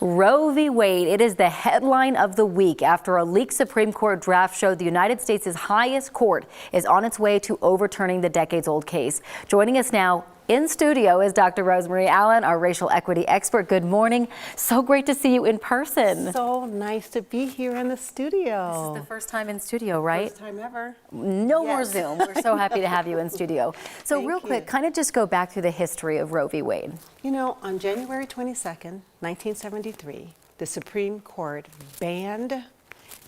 Roe v. Wade, it is the headline of the week after a leaked Supreme Court draft showed the United States' highest court is on its way to overturning the decades-old case. Joining us now in studio is Dr. Rosemarie Allen, our racial equity expert. Good morning. So great to see you in person. So nice to be here in the studio. This is the first time in studio, right? First time ever. No more Zoom. We're so happy to have you in studio. So real quick, kind of just go back through the history of Roe v. Wade. You know, on January 22nd, 1973, the Supreme Court banned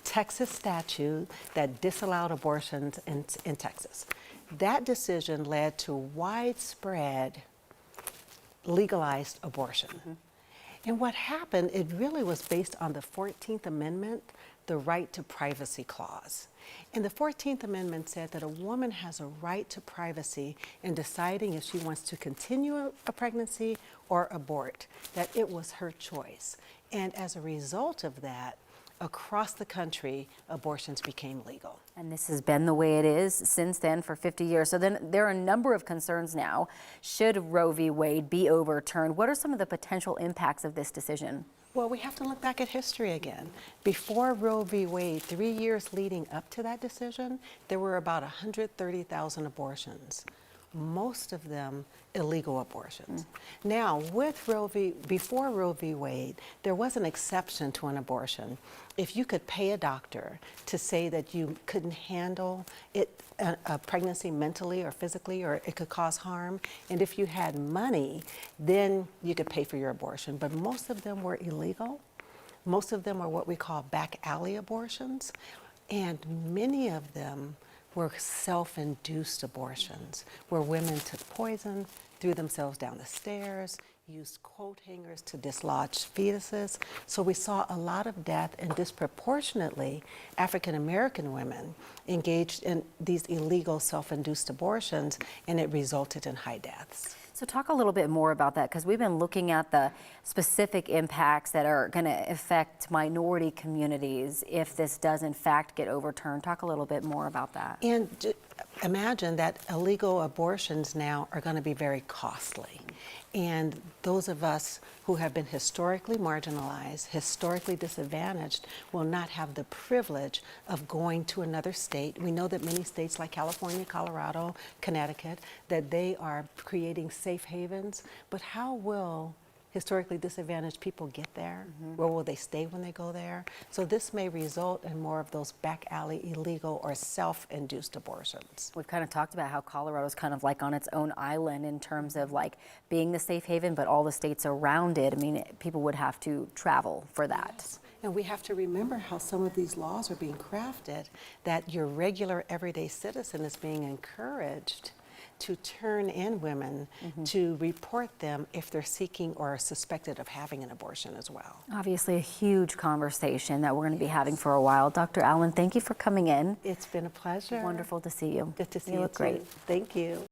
Texas statute that disallowed abortions in Texas. That decision led to widespread legalized abortion. And what happened, it really was based on the 14th Amendment, the right to privacy clause. And the 14th Amendment said that a woman has a right to privacy in deciding if she wants to continue a pregnancy or abort, that it was her choice. And as a result of that, across the country, abortions became legal. And this has been the way it is since then for 50 years. So then there are a number of concerns now. Should Roe v. Wade be overturned? What are some of the potential impacts of this decision? Well, we have to look back at history again. Before Roe v. Wade, 3 years leading up to that decision, there were about 130,000 abortions, most of them illegal abortions. Now, before Roe v. Wade, there was an exception to an abortion. If you could pay a doctor to say that you couldn't handle a pregnancy mentally or physically, or it could cause harm, and if you had money, then you could pay for your abortion. But most of them were illegal. Most of them were what we call back alley abortions, and many of them were self-induced abortions, where women took poison, threw themselves down the stairs, used coat hangers to dislodge fetuses. So we saw a lot of death, and disproportionately African-American women engaged in these illegal self-induced abortions, and it resulted in high deaths. So talk a little bit more about that, because we've been looking at the specific impacts that are going to affect minority communities if this does in fact get overturned. Talk a little bit more about that. And imagine that illegal abortions now are going to be very costly. And those of us who have been historically marginalized, historically disadvantaged, will not have the privilege of going to another state. We know that many states like California, Colorado, Connecticut, that they are creating safe havens. But how will historically disadvantaged people get there? Where will they stay when they go there? So this may result in more of those back alley illegal or self-induced abortions. We've kind of talked about how Colorado's kind of like on its own island in terms of like being the safe haven, but all the states around it, I mean, people would have to travel for that. Yes. And we have to remember how some of these laws are being crafted, that your regular everyday citizen is being encouraged to turn in women to report them if they're seeking or are suspected of having an abortion as well. Obviously a huge conversation that we're going to be having for a while. Dr. Allen, thank you for coming in. It's been a pleasure. Wonderful to see you. Good to see you. You look great. Thank you.